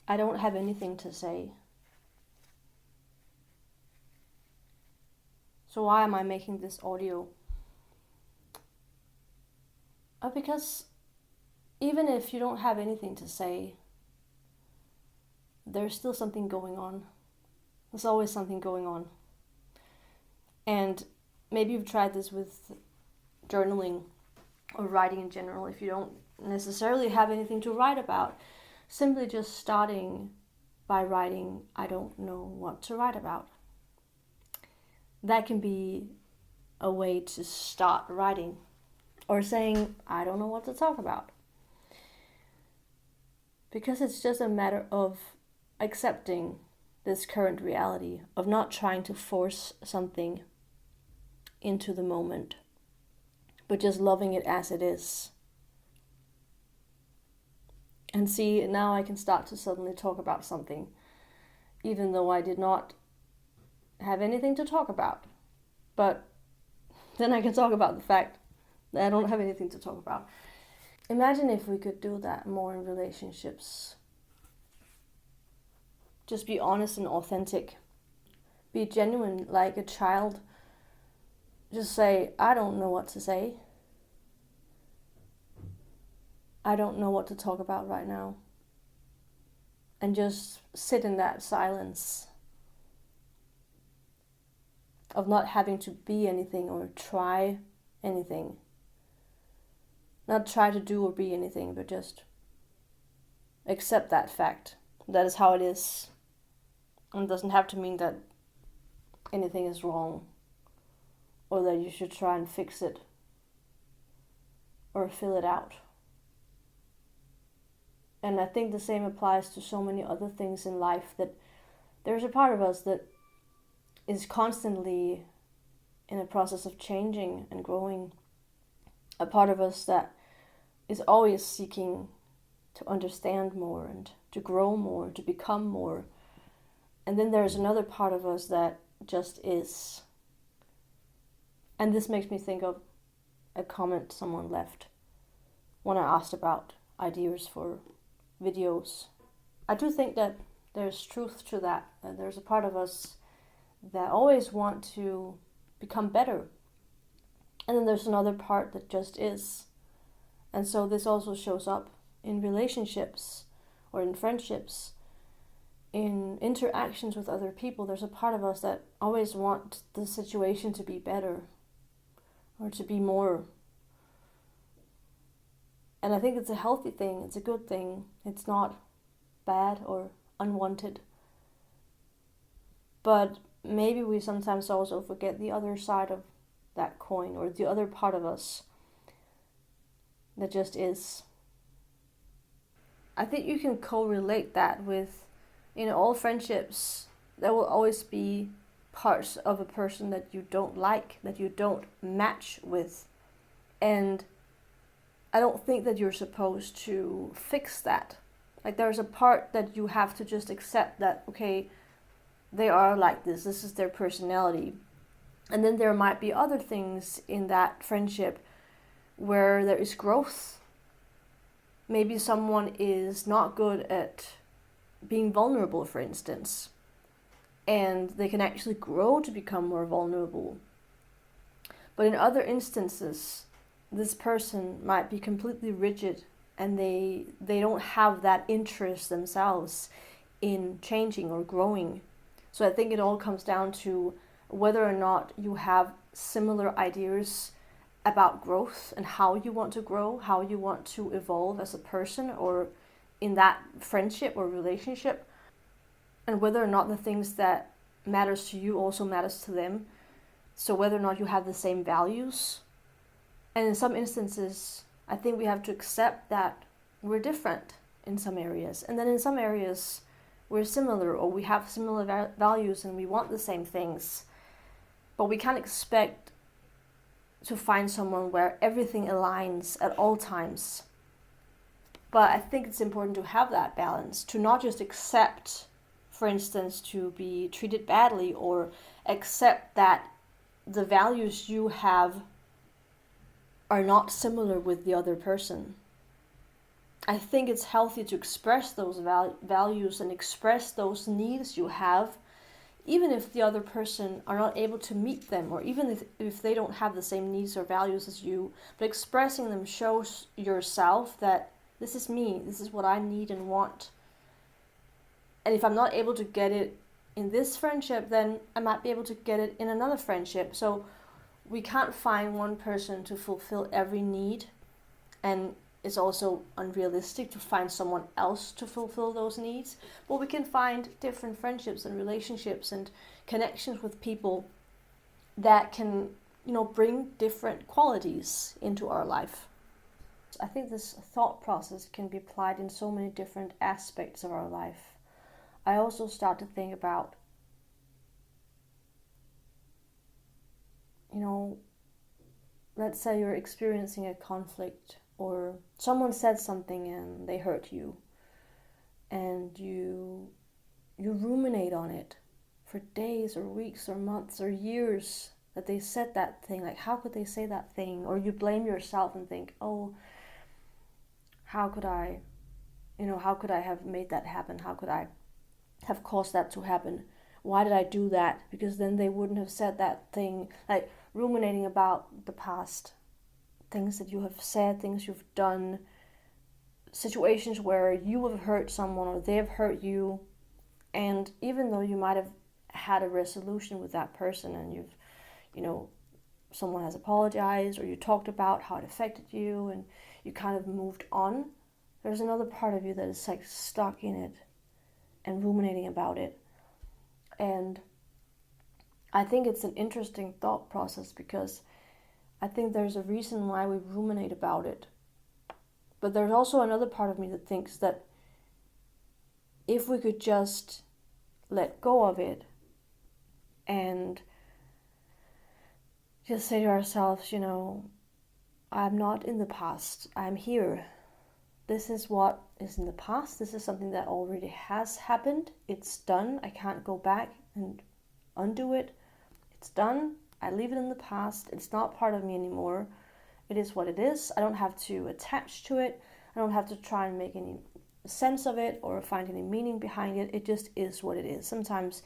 I don't have anything to say. So why am I making this audio? Because even if you don't have anything to say, there's still something going on. There's always something going on. And maybe you've tried this with journaling or writing in general. If you don't necessarily have anything to write about, simply just starting by writing, I don't know what to write about. That can be a way to start writing, or saying, I don't know what to talk about. Because it's just a matter of accepting this current reality, of not trying to force something into the moment, but just loving it as it is. And see, now I can start to suddenly talk about something, even though I did not have anything to talk about. But then I can talk about the fact that I don't have anything to talk about. Imagine if we could do that more in relationships. Just be honest and authentic. Be genuine like a child. Just say, I don't know what to say. I don't know what to talk about right now. And just sit in that silence of not having to be anything or try anything. Not try to do or be anything, but just accept that fact. That is how it is. And it doesn't have to mean that anything is wrong, or that you should try and fix it or fill it out. And I think the same applies to so many other things in life, that there's a part of us that is constantly in a process of changing and growing. A part of us that is always seeking to understand more and to grow more, to become more. And then there's another part of us that just is. And this makes me think of a comment someone left when I asked about ideas for videos. I do think that there's truth to that. That there's a part of us that always want to become better. And then there's another part that just is. And so this also shows up in relationships or in friendships, in interactions with other people. There's a part of us that always want the situation to be better or to be more. And I think it's a healthy thing. It's a good thing. It's not bad or unwanted. But maybe we sometimes also forget the other side of that coin, or the other part of us that just is. I think you can correlate that with, in all friendships, there will always be parts of a person that you don't like, that you don't match with. And I don't think that you're supposed to fix that. Like, there's a part that you have to just accept that, okay, they are like this is their personality. And then there might be other things in that friendship where there is growth. Maybe someone is not good at being vulnerable, for instance, and they can actually grow to become more vulnerable. But in other instances, this person might be completely rigid, and they don't have that interest themselves in changing or growing. So I think it all comes down to whether or not you have similar ideas about growth and how you want to grow, how you want to evolve as a person or in that friendship or relationship, and whether or not the things that matters to you also matters to them. So whether or not you have the same values. And in some instances, I think we have to accept that we're different in some areas, and then in some areas we're similar, or we have similar values and we want the same things. But we can't expect to find someone where everything aligns at all times. But I think it's important to have that balance, to not just accept, for instance, to be treated badly, or accept that the values you have are not similar with the other person. I think it's healthy to express those values and express those needs you have, even if the other person are not able to meet them, or even if they don't have the same needs or values as you. But expressing them shows yourself that this is me, this is what I need and want. And if I'm not able to get it in this friendship, then I might be able to get it in another friendship. So we can't find one person to fulfill every need, and it's also unrealistic to find someone else to fulfill those needs. But we can find different friendships and relationships and connections with people that can, bring different qualities into our life. I think this thought process can be applied in so many different aspects of our life. I also start to think about, let's say you're experiencing a conflict, or someone said something and they hurt you, and you ruminate on it for days or weeks or months or years, that they said that thing, like how could they say that thing? Or you blame yourself and think, oh, how could I have made that happen? How could I have caused that to happen? Why did I do that? Because then they wouldn't have said that thing. Like ruminating about the past, things that you have said, things you've done, situations where you have hurt someone or they have hurt you. And even though you might have had a resolution with that person, and someone has apologized, or you talked about how it affected you and you kind of moved on, there's another part of you that is like stuck in it and ruminating about it. And I think it's an interesting thought process, because I think there's a reason why we ruminate about it. But there's also another part of me that thinks that if we could just let go of it and just say to ourselves, I'm not in the past, I'm here. This is what is in the past. This is something that already has happened. It's done. I can't go back and undo it. It's done. I leave it in the past. It's not part of me anymore. It is what it is. I don't have to attach to it. I don't have to try and make any sense of it or find any meaning behind it. It just is what it is. Sometimes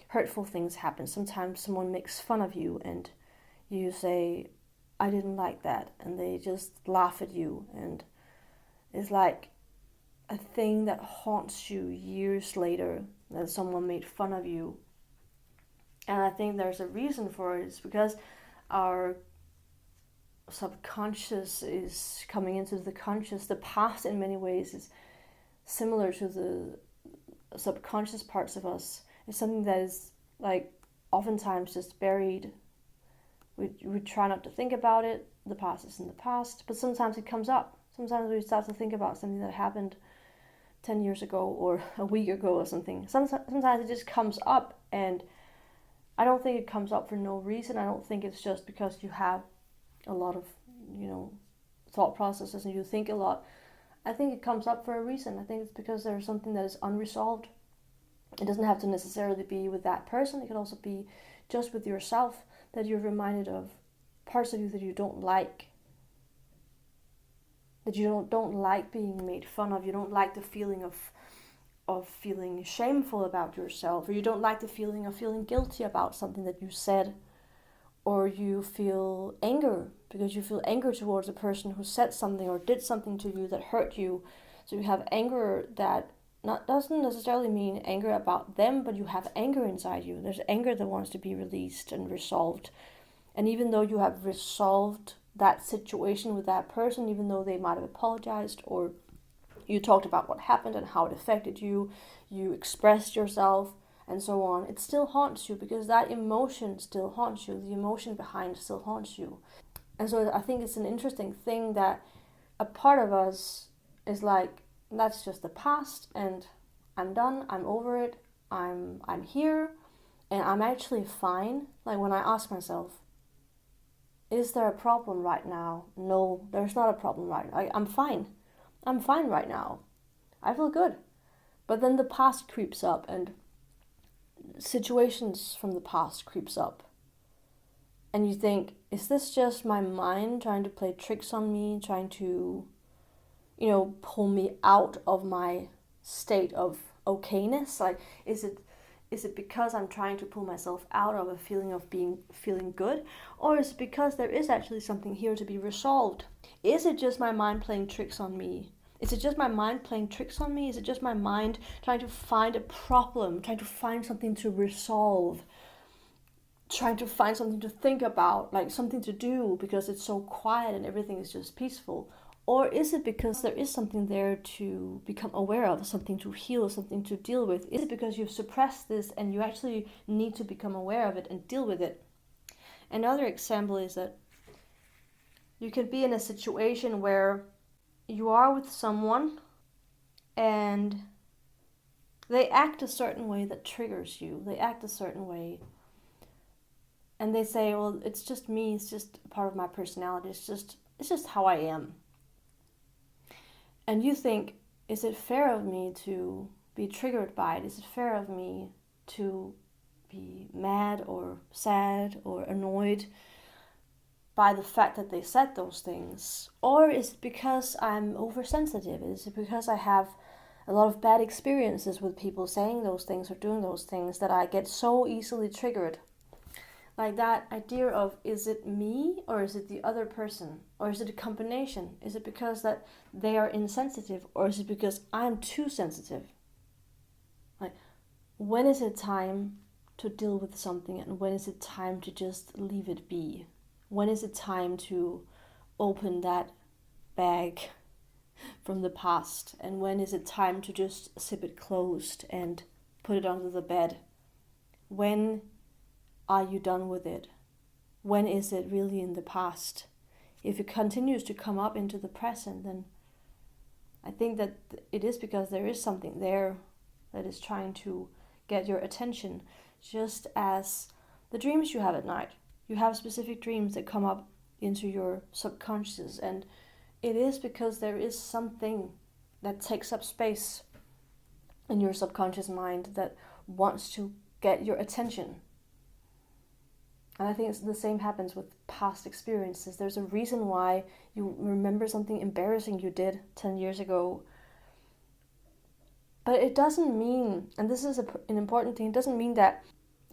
hurtful things happen. Sometimes someone makes fun of you and you say, I didn't like that. And they just laugh at you. And it's like a thing that haunts you years later, that someone made fun of you. And I think there's a reason for it. It's because our subconscious is coming into the conscious. The past in many ways is similar to the subconscious parts of us. It's something that is like oftentimes just buried. We try not to think about it. The past is in the past, but sometimes it comes up. Sometimes we start to think about something that happened 10 years ago or a week ago or something. Sometimes it just comes up, and I don't think it comes up for no reason. I don't think it's just because you have a lot of, thought processes and you think a lot. I think it comes up for a reason. I think it's because there's something that is unresolved. It doesn't have to necessarily be with that person. It can also be just with yourself, that you're reminded of parts of you that you don't like. That you don't like being made fun of. You don't like the feeling of feeling shameful about yourself, or you don't like the feeling of feeling guilty about something that you said, or you feel anger because you feel anger towards a person who said something or did something to you that hurt you. So you have anger that doesn't necessarily mean anger about them, but you have anger inside you. There's anger that wants to be released and resolved. And even though you have resolved that situation with that person, even though they might have apologized, or you talked about what happened and how it affected you, you expressed yourself and so on, it still haunts you, because that emotion still haunts you. The emotion behind still haunts you. And so I think it's an interesting thing that a part of us is like, that's just the past, and I'm done, I'm over it, I'm here, and I'm actually fine. Like when I ask myself, is there a problem right now? No, there's not a problem right now. I'm fine. I'm fine right now. I feel good. But then the past creeps up, and situations from the past creeps up. And you think, is this just my mind trying to play tricks on me, trying to pull me out of my state of okayness? Like, is it because I'm trying to pull myself out of a feeling of feeling good? Or is it because there is actually something here to be resolved? Is it just my mind playing tricks on me? Is it just my mind playing tricks on me? Is it just my mind trying to find a problem, trying to find something to resolve, trying to find something to think about, like something to do because it's so quiet and everything is just peaceful? Or is it because there is something there to become aware of, something to heal, something to deal with? Is it because you've suppressed this and you actually need to become aware of it and deal with it? Another example is that you could be in a situation where you are with someone and they act a certain way that triggers you. They act a certain way. And they say, well, it's just me, it's just part of my personality, it's just how I am. And you think, is it fair of me to be triggered by it? Is it fair of me to be mad or sad or annoyed by the fact that they said those things? Or is it because I'm oversensitive? Is it because I have a lot of bad experiences with people saying those things or doing those things that I get so easily triggered? Like that idea of, is it me or is it the other person? Or is it a combination? Is it because that they are insensitive or is it because I'm too sensitive? Like, when is it time to deal with something and when is it time to just leave it be? When is it time to open that bag from the past? And when is it time to just zip it closed and put it under the bed? When are you done with it? When is it really in the past? If it continues to come up into the present, then I think that it is because there is something there that is trying to get your attention. Just as the dreams you have at night. You have specific dreams that come up into your subconscious, and it is because there is something that takes up space in your subconscious mind that wants to get your attention. And I think the same happens with past experiences. There's a reason why you remember something embarrassing you did 10 years ago. But it doesn't mean, and this is an important thing, it doesn't mean that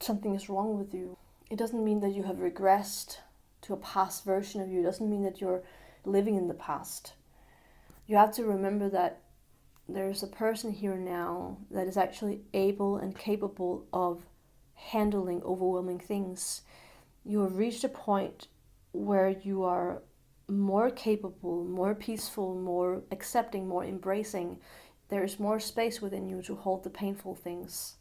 something is wrong with you. It doesn't mean that you have regressed to a past version of you. It doesn't mean that you're living in the past. You have to remember that there's a person here now that is actually able and capable of handling overwhelming things. You have reached a point where you are more capable, more peaceful, more accepting, more embracing. There is more space within you to hold the painful things.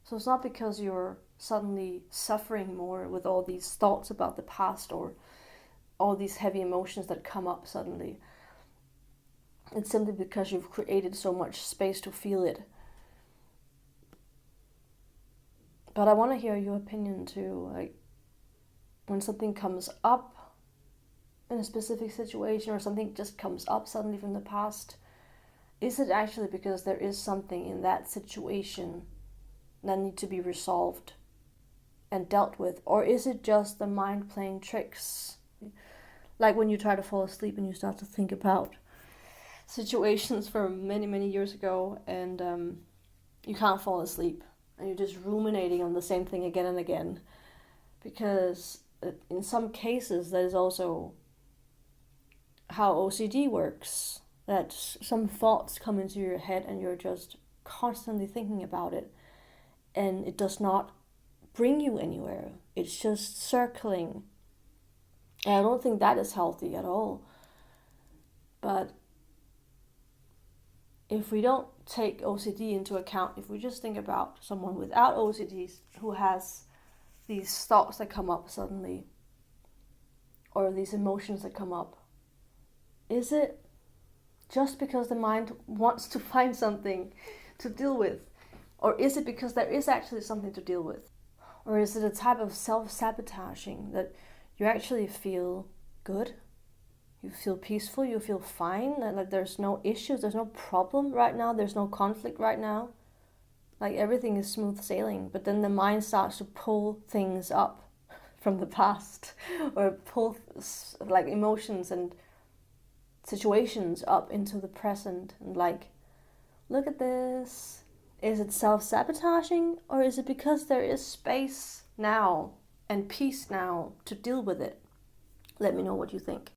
So it's not because you're suddenly suffering more with all these thoughts about the past or all these heavy emotions that come up suddenly. It's simply because you've created so much space to feel it. But I want to hear your opinion too. Like, when something comes up in a specific situation or something just comes up suddenly from the past, is it actually because there is something in that situation that needs to be resolved and dealt with? Or is it just the mind playing tricks? Like when you try to fall asleep and you start to think about situations from many, many years ago and you can't fall asleep and you're just ruminating on the same thing again and again. Because in some cases that is also how OCD works, that some thoughts come into your head and you're just constantly thinking about it and it does not bring you anywhere. It's just circling. And I don't think that is healthy at all. But if we don't take OCD into account, if we just think about someone without OCDs who has these thoughts that come up suddenly, or these emotions that come up, is it just because the mind wants to find something to deal with? Or is it because there is actually something to deal with? Or is it a type of self-sabotaging that you actually feel good? You feel peaceful, you feel fine, and like there's no issues, there's no problem right now, there's no conflict right now. Like everything is smooth sailing, but then the mind starts to pull things up from the past or pull like emotions and situations up into the present and like, look at this. Is it self-sabotaging, or is it because there is space now and peace now to deal with it? Let me know what you think.